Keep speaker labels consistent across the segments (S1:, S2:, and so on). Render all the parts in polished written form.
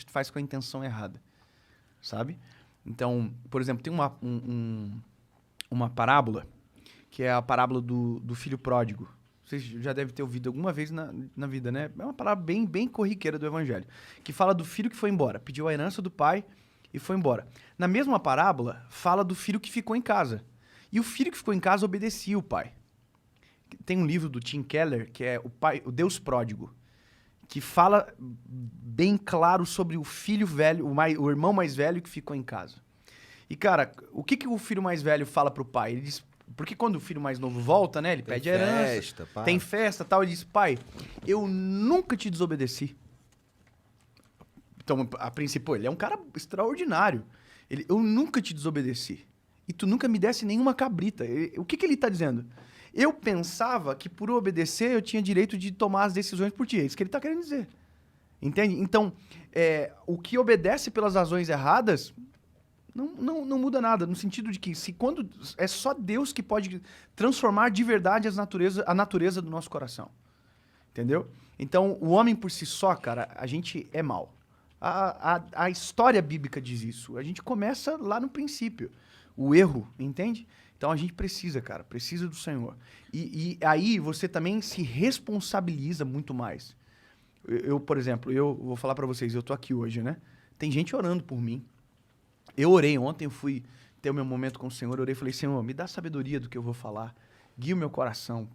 S1: faz com a intenção errada, sabe? Então, por exemplo, tem uma parábola, que é a parábola do filho pródigo. Vocês já devem ter ouvido alguma vez na vida, né? É uma parábola bem corriqueira do evangelho, que fala do filho que foi embora, pediu a herança do pai e foi embora. Na mesma parábola, fala do filho que ficou em casa. E o filho que ficou em casa obedecia o pai. Tem um livro do Tim Keller, que é o Deus Pródigo, que fala bem claro sobre o filho velho, o irmão mais velho que ficou em casa. E, cara, o que o filho mais velho fala pro pai? Ele diz, porque quando o filho mais novo volta, né, ele pede a herança, tem festa e tal, ele diz, pai, eu nunca te desobedeci. Então, a princípio, ele é um cara extraordinário. Eu nunca te desobedeci. E tu nunca me desse nenhuma cabrita. O que ele tá dizendo? Eu pensava que por obedecer eu tinha direito de tomar as decisões por ti. É isso que ele está querendo dizer. Entende? Então, o que obedece pelas razões erradas não muda nada. No sentido de que quando é só Deus que pode transformar de verdade a natureza do nosso coração. Entendeu? Então, o homem por si só, cara, a gente é mau. A história bíblica diz isso. A gente começa lá no princípio. O erro, entende? Então a gente precisa, cara, precisa do Senhor. E aí você também se responsabiliza muito mais. Por exemplo, eu vou falar pra vocês, eu tô aqui hoje, né? Tem gente orando por mim. Eu orei ontem, eu fui ter o meu momento com o Senhor, eu orei e falei, Senhor, me dá sabedoria do que eu vou falar, guia o meu coração.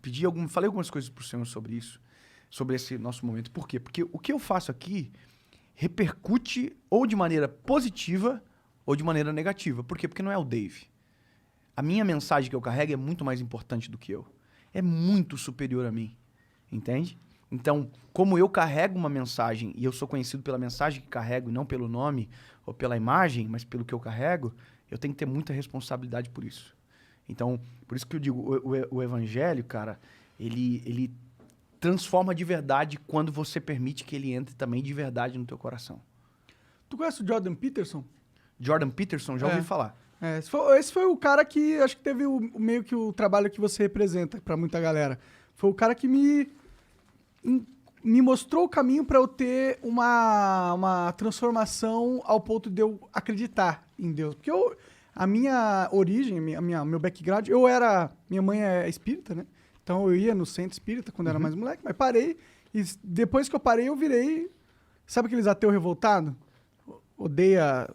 S1: Falei algumas coisas pro Senhor sobre isso, sobre esse nosso momento. Por quê? Porque o que eu faço aqui repercute ou de maneira positiva ou de maneira negativa. Por quê? Porque não é o Dave. A minha mensagem que eu carrego é muito mais importante do que eu. É muito superior a mim. Entende? Então, como eu carrego uma mensagem e eu sou conhecido pela mensagem que carrego e não pelo nome ou pela imagem, mas pelo que eu carrego, eu tenho que ter muita responsabilidade por isso. Então, por isso que eu digo, o evangelho, cara, ele transforma de verdade quando você permite que ele entre também de verdade no teu coração.
S2: Tu conhece o Jordan Peterson?
S1: Jordan Peterson, já ouvi falar.
S2: Esse foi o cara que acho que teve meio que o trabalho que você representa pra muita galera. Foi o cara que me mostrou o caminho pra eu ter uma transformação ao ponto de eu acreditar em Deus. Porque a minha origem, meu background, minha mãe é espírita, né? Então eu ia no centro espírita quando era mais moleque, mas parei. E depois que eu parei, eu virei... Sabe aqueles ateus revoltados? Odeia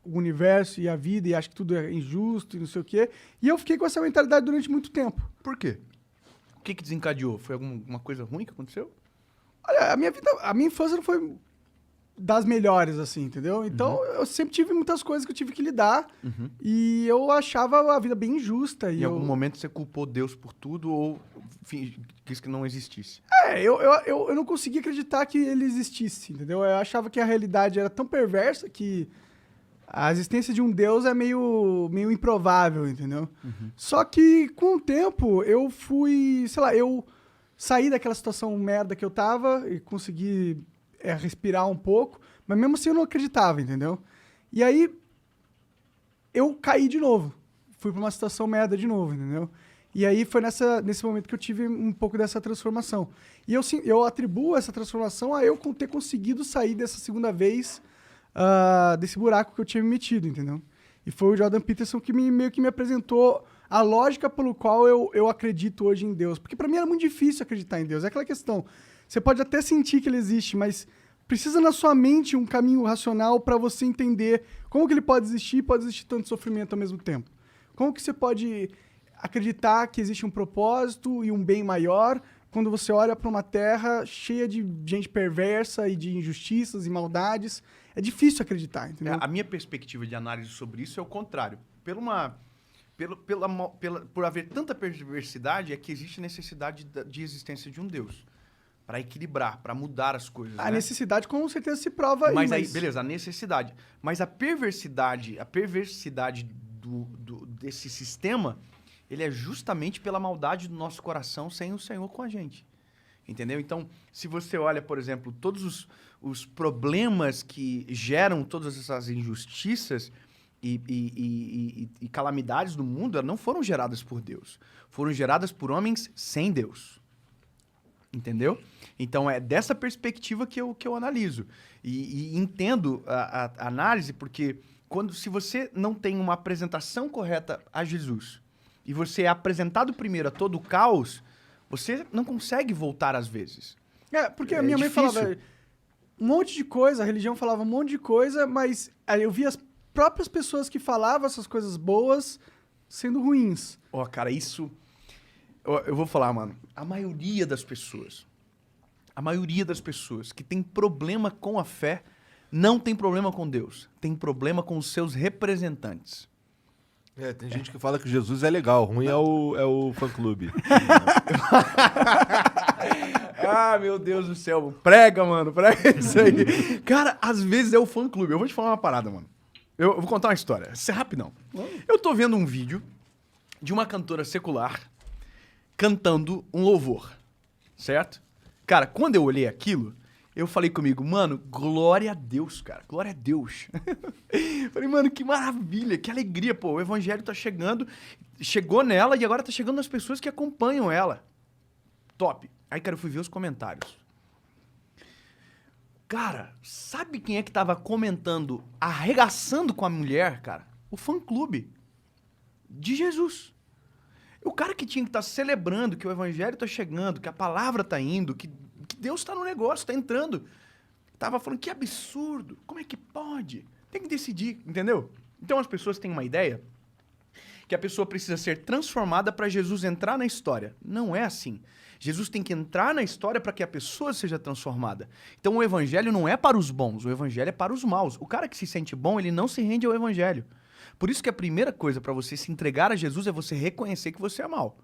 S2: o universo e a vida e acha que tudo é injusto e não sei o quê. E eu fiquei com essa mentalidade durante muito tempo.
S1: Por quê? O que desencadeou? Foi alguma coisa ruim que aconteceu?
S2: Olha, a minha infância não foi das melhores, assim, entendeu? Então, eu sempre tive muitas coisas que eu tive que lidar e eu achava a vida bem injusta.
S1: Em algum momento você culpou Deus por tudo ou quis que não existisse?
S2: Eu não conseguia acreditar que ele existisse, entendeu? Eu achava que a realidade era tão perversa que a existência de um Deus é meio improvável, entendeu? Só que, com o tempo, eu fui... Sei lá, eu saí daquela situação merda que eu tava e consegui respirar um pouco, mas mesmo assim eu não acreditava, entendeu? E aí, eu caí de novo. Fui pra uma situação merda de novo, entendeu? E aí foi nesse momento que eu tive um pouco dessa transformação. E eu atribuo essa transformação a eu ter conseguido sair dessa segunda vez desse buraco que eu tinha me metido, entendeu? E foi o Jordan Peterson que meio que me apresentou a lógica pelo qual eu acredito hoje em Deus. Porque pra mim era muito difícil acreditar em Deus. É aquela questão, você pode até sentir que ele existe, mas precisa na sua mente um caminho racional para você entender como que ele pode existir tanto sofrimento ao mesmo tempo. Como que você pode acreditar que existe um propósito e um bem maior quando você olha para uma terra cheia de gente perversa e de injustiças e maldades. É difícil acreditar, entendeu?
S1: A minha perspectiva de análise sobre isso é o contrário. Por haver tanta perversidade, é que existe necessidade de existência de um Deus. Para equilibrar, para mudar as coisas.
S2: A necessidade com certeza se prova aí.
S1: Mas aí, beleza, a necessidade. Mas a perversidade desse sistema, ele é justamente pela maldade do nosso coração sem o Senhor com a gente. Entendeu? Então, se você olha, por exemplo, todos os problemas que geram todas essas injustiças e calamidades do mundo, elas não foram geradas por Deus. Foram geradas por homens sem Deus. Entendeu? Então é dessa perspectiva que eu analiso. E entendo a análise, porque se você não tem uma apresentação correta a Jesus e você é apresentado primeiro a todo o caos, você não consegue voltar às vezes.
S2: Porque a minha mãe falava um monte de coisa, a religião falava um monte de coisa, mas aí eu via as próprias pessoas que falavam essas coisas boas sendo ruins.
S1: Cara, isso... Eu vou falar, mano. A maioria das pessoas que tem problema com a fé, não tem problema com Deus. Tem problema com os seus representantes.
S3: Tem gente que fala que Jesus é legal, ruim é o fã-clube.
S1: Meu Deus do céu. Prega, mano, prega isso aí. Cara, às vezes é o fã-clube. Eu vou te falar uma parada, mano. Eu vou contar uma história. Isso é rapidão. Eu tô vendo um vídeo de uma cantora secular cantando um louvor, certo? Cara, quando eu olhei aquilo, eu falei comigo, mano, glória a Deus, cara, glória a Deus. Falei, mano, que maravilha, que alegria, pô, o evangelho tá chegando, chegou nela e agora tá chegando nas pessoas que acompanham ela. Top. Aí, cara, eu fui ver os comentários. Cara, sabe quem é que tava comentando, arregaçando com a mulher, cara? O fã-clube de Jesus. O cara que tinha que estar celebrando que o evangelho tá chegando, que a palavra tá indo, que Deus tá no negócio, tá entrando. Tava falando, que absurdo, como é que pode? Tem que decidir, entendeu? Então as pessoas têm uma ideia que a pessoa precisa ser transformada para Jesus entrar na história. Não é assim. Jesus tem que entrar na história para que a pessoa seja transformada. Então o evangelho não é para os bons, o evangelho é para os maus. O cara que se sente bom, ele não se rende ao evangelho. Por isso que a primeira coisa para você se entregar a Jesus é você reconhecer que você é mau.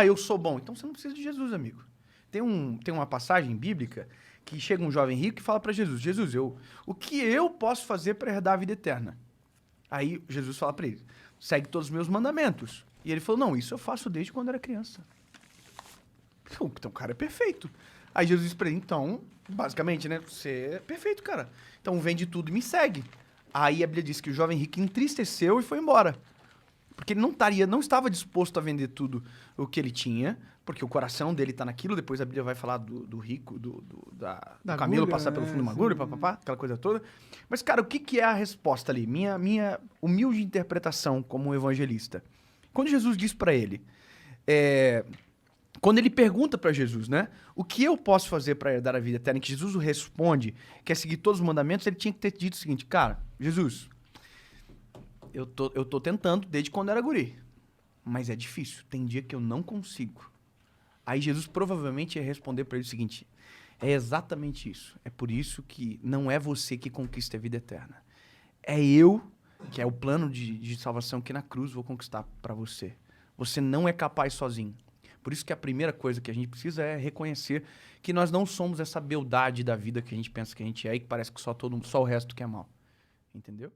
S1: Eu sou bom. Então você não precisa de Jesus, amigo. Tem uma passagem bíblica que chega um jovem rico e fala para Jesus, Jesus, o que eu posso fazer para herdar a vida eterna? Aí Jesus fala para ele, segue todos os meus mandamentos. E ele falou, não, isso eu faço desde quando era criança. Então o cara é perfeito. Aí Jesus disse para ele, então, basicamente, né, você é perfeito, cara. Então vende tudo e me segue. Aí a Bíblia diz que o jovem rico entristeceu e foi embora. Porque ele não estava disposto a vender tudo o que ele tinha, porque o coração dele está naquilo. Depois a Bíblia vai falar do rico, do camelo
S2: agulha,
S1: passar pelo fundo de uma agulha, papapá, aquela coisa toda. Mas, cara, o que é a resposta ali? Minha humilde interpretação como um evangelista. Quando Jesus diz para ele... Quando ele pergunta para Jesus, né? O que eu posso fazer para herdar a vida eterna? Que Jesus o responde, quer seguir todos os mandamentos, ele tinha que ter dito o seguinte, cara, Jesus, eu tô tentando desde quando era guri, mas é difícil, tem dia que eu não consigo. Aí Jesus provavelmente ia responder para ele o seguinte, é exatamente isso, é por isso que não é você que conquista a vida eterna, é eu, que é o plano de salvação que na cruz vou conquistar para você. Você não é capaz sozinho. Por isso que a primeira coisa que a gente precisa é reconhecer que nós não somos essa beldade da vida que a gente pensa que a gente é e que parece que só o resto que é mal. Entendeu?